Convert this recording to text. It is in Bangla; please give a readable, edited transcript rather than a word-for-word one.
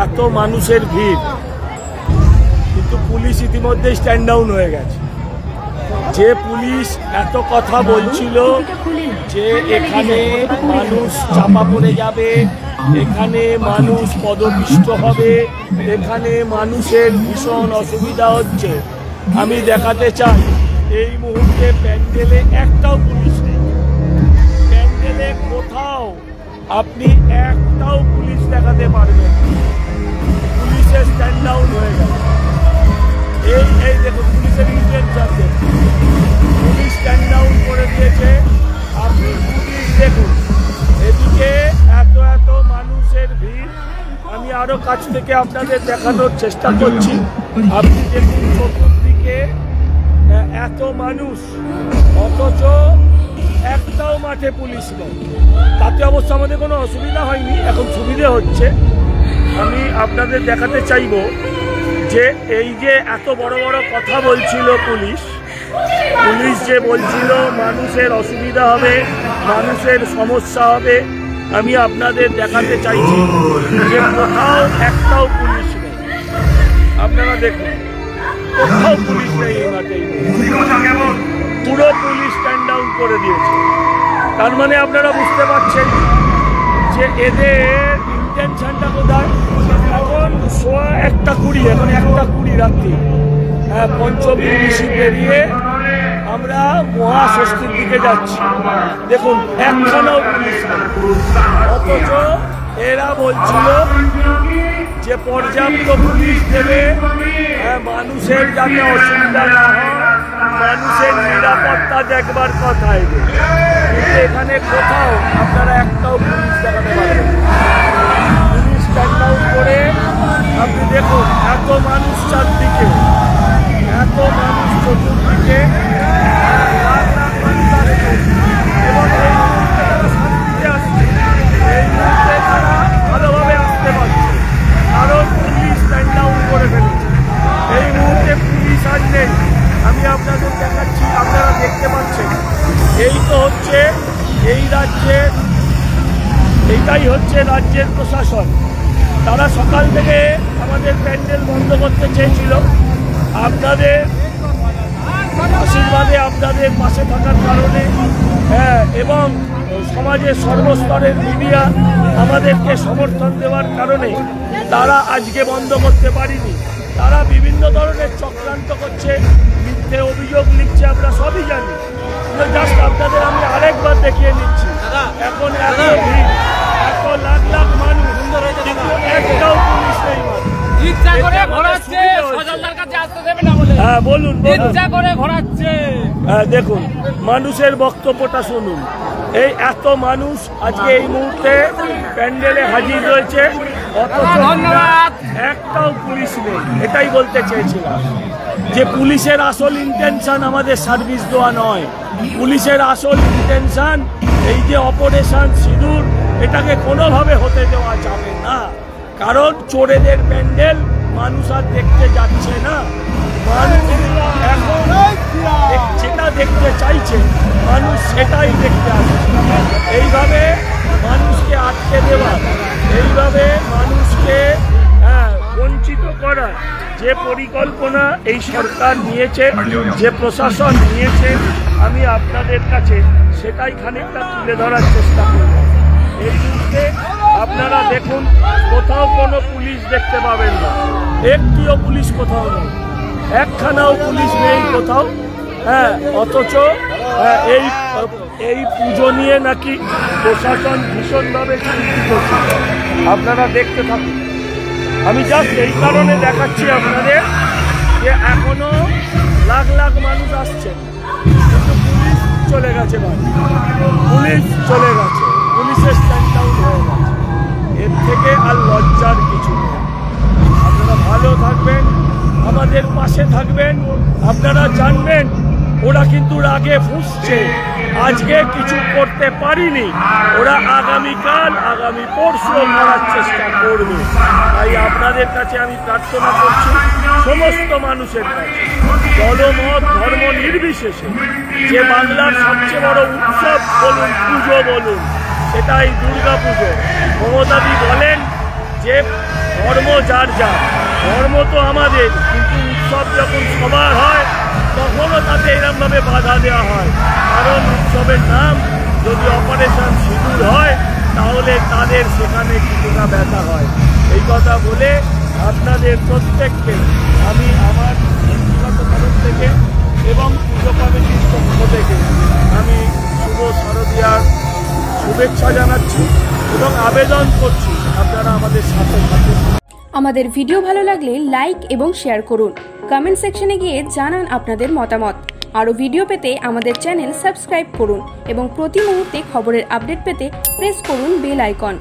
এত মানুষের ভিড়, কিন্তু পুলিশ ইতিমধ্যে স্ট্যান্ড ডাউন হয়ে গেছে। যে পুলিশ এত কথা বলছিল যে এখানে মানুষ চাপা পড়ে যাবে, এখানে মানুষ পদপিষ্ট হবে, এখানে মানুষের ভীষণ অসুবিধা হচ্ছে, আমি দেখাতে চাই এই মুহূর্তে প্যান্ডেলে একটাও পুলিশ নেই। প্যান্ডেলে কোথাও আপনি একটাও পুলিশ দেখাতে পারবেন, পুলিশের স্ট্যান্ড ডাউন হয়ে গেছে। এই দেখুন পুলিশের ইন্টেনশন, পুলিশ স্ট্যান্ড ডাউন করে দিয়েছে। আপনি পুলিশ দেখুন, এদিকে এত এত মানুষের ভিড়, আমি আরো কাছ থেকে আপনাদের দেখানোর চেষ্টা করছি। আপনি দেখুন চতুর্দিকে এত মানুষ, অথচ একটাও মাঠে পুলিশ নেই। তাতে অবশ্য আমাদের কোনো অসুবিধা হয়নি, এখন সুবিধে হচ্ছে। আমি আপনাদের দেখাতে চাইব যে এই যে এত বড় বড় কথা বলছিল পুলিশ যে বলছিল মানুষের অসুবিধা হবে, মানুষের সমস্যা হবে, আমি আপনাদের দেখাতে চাইছি যে কোথাও একটাও পুলিশ নেই। আপনারা দেখুন কোথাও পুলিশ নেই এই মাঠে, পুরো পুলিশ স্ট্যান্ড ডাউন করে দিয়েছে। তার মানে আপনারা বুঝতে পারছেন যে এদের ইন্টেনশনটা কোথায়। এখন 1:20, এখন 1:20 রাত্রি, পঞ্চমী ঋষি পেরিয়ে আমরা মহাষষ্ঠীর দিকে যাচ্ছি। দেখুন একখানাও পুলিশ নেই, অথচ এরা বলছিল যে পর্যাপ্ত পুলিশ দেবে, মানুষের যাতে অসুবিধা না হয়, মানুষের নিরাপত্তা দেখবার কথা এদের। কিন্তু এখানে কোথাও আপনারা একটাও পুলিশ দেখাতে পারবেন। পুলিশ স্ট্যান্ড ডাউন করে আপনি দেখুন এত মানুষ চারদিকে, এত মানুষ চতুর্দিকে, এবং এই মুহূর্তে তারা শান্তিতে আসছে, এই মুহূর্তে তারা ভালোভাবে আসতে পারছে, কারণ পুলিশ স্ট্যান্ড ডাউন করে ফেলেছে। এই মুহূর্তে পুলিশ আর নেই, আমি আপনাদের দেখাচ্ছি, আপনারা দেখতে পাচ্ছেন। এই তো হচ্ছে এই রাজ্যের, এইটাই হচ্ছে রাজ্যের প্রশাসন। তারা সকাল থেকে আমাদের প্যান্ডেল বন্ধ করতে চেয়েছিল, আপনাদের আশীর্বাদে, আপনাদের পাশে থাকার কারণে, এবং সমাজের সর্বস্তরের মিডিয়া আমাদেরকে সমর্থন দেওয়ার কারণে তারা আজকে বন্ধ করতে পারিনি। তারা বিভিন্ন ধরনের চক্রান্ত করছে, মিথ্যে অভিযোগ লিখছে, আমরা সবই জানি। জাস্ট আপনাদের আমি আরেকবার দেখিয়ে নিচ্ছি। এখন এত ভিড়, এত লাখ লাখ মানুষ, একটাও পুলিশ নেই। হ্যাঁ বলুন, দেখুন মানুষের বক্তব্যটা শুনুন। এই এত মানুষ আজকে এই মুহূর্তে প্যান্ডেলে হাজির রয়েছে, অথচ একটাও পুলিশ নেই। এটাই বলতে চেয়েছিলাম যে পুলিশের আসল ইন্টেনশন আমাদের সার্ভিস দেওয়া নয়, পুলিশের আসল ইন্টেনশন এই যে অপারেশন সিঁদুর, এটাকে কোনোভাবে হতে দেওয়া যাবে না। কারণ চোরেদের প্যান্ডেল মানুষ আর দেখতে যাচ্ছে না, মানুষ এখন যেটা দেখতে চাইছে মানুষ সেটাই দেখতে আসছে। এইভাবে মানুষকে আটকে দেওয়া, এইভাবে মানুষকে বঞ্চিত করা যে পরিকল্পনা এই সরকার নিয়েছে, যে প্রশাসন নিয়েছে, আমি আপনাদের কাছে সেটাই খানিকটা তুলে ধরার চেষ্টা করব। এই মুহূর্তে আপনারা দেখুন কোথাও কোনো পুলিশ দেখতে পাবেন না, একটিও পুলিশ কোথাও নেই, একখানাও পুলিশ নেই কোথাও। অথচ এই পুজো নিয়ে নাকি প্রশাসন ভীষণভাবে চিন্তিত ছিল। আপনারা দেখতে থাকুন। আমি জাস্ট এই কারণে দেখাচ্ছি আপনাদের যে এখনো লাখ লাখ মানুষ আসছেন, কিন্তু পুলিশ চলে গেছে, পুলিশ চলে গেছে, পুলিশের স্ট্যান্ড ডাউন হয়ে গেছে। এর থেকে আর লজ্জার কিছু নেই। আপনারা ভালো থাকবেন, আমাদের পাশে থাকবেন। আপনারা জানবেন ওরা কিন্তু রাগে ফুঁসছে, আজকে কিছু করতে পারিনি, ওরা আগামীকাল, আগামী পরশু করার চেষ্টা করবে। তাই আপনাদের কাছে আমি প্রার্থনা করছি, সমস্ত মানুষের কাছে, দলমত ধর্ম নির্বিশেষে, যে বাংলার সবচেয়ে বড় উৎসব বলুন, পুজো বলুন, সেটাই দুর্গা পুজো। মমতাদি বলেন যে ধর্ম যার যার, ধর্ম তো আমাদের, কিন্তু উৎসব যখন সবার হয় তখনও তাতে এরকমভাবে বাধা দেওয়া হয়। কারণ উৎসবের নাম যদি অপারেশন সিঁদুর হয় তাহলে তাদের সেখানে কিছুটা ব্যথা হয়। এই কথা বলে আপনাদের প্রত্যেককে আমি আমার ব্যক্তিগত তরফ থেকে এবং পুজো কমিটির পক্ষ থেকে আমি শুভ শারদীয়ার শুভেচ্ছা জানাচ্ছি এবং আবেদন করছি আপনারা আমাদের সাথে থাকুন। আমাদের ভিডিও ভালো লাগলে লাইক এবং শেয়ার করুন। কমেন্ট সেকশনে গিয়ে জানান আপনাদের মতামত। আরও ভিডিও পেতে আমাদের চ্যানেল সাবস্ক্রাইব করুন এবং প্রতি মুহূর্তে খবরের আপডেট পেতে প্রেস করুন বেল আইকন।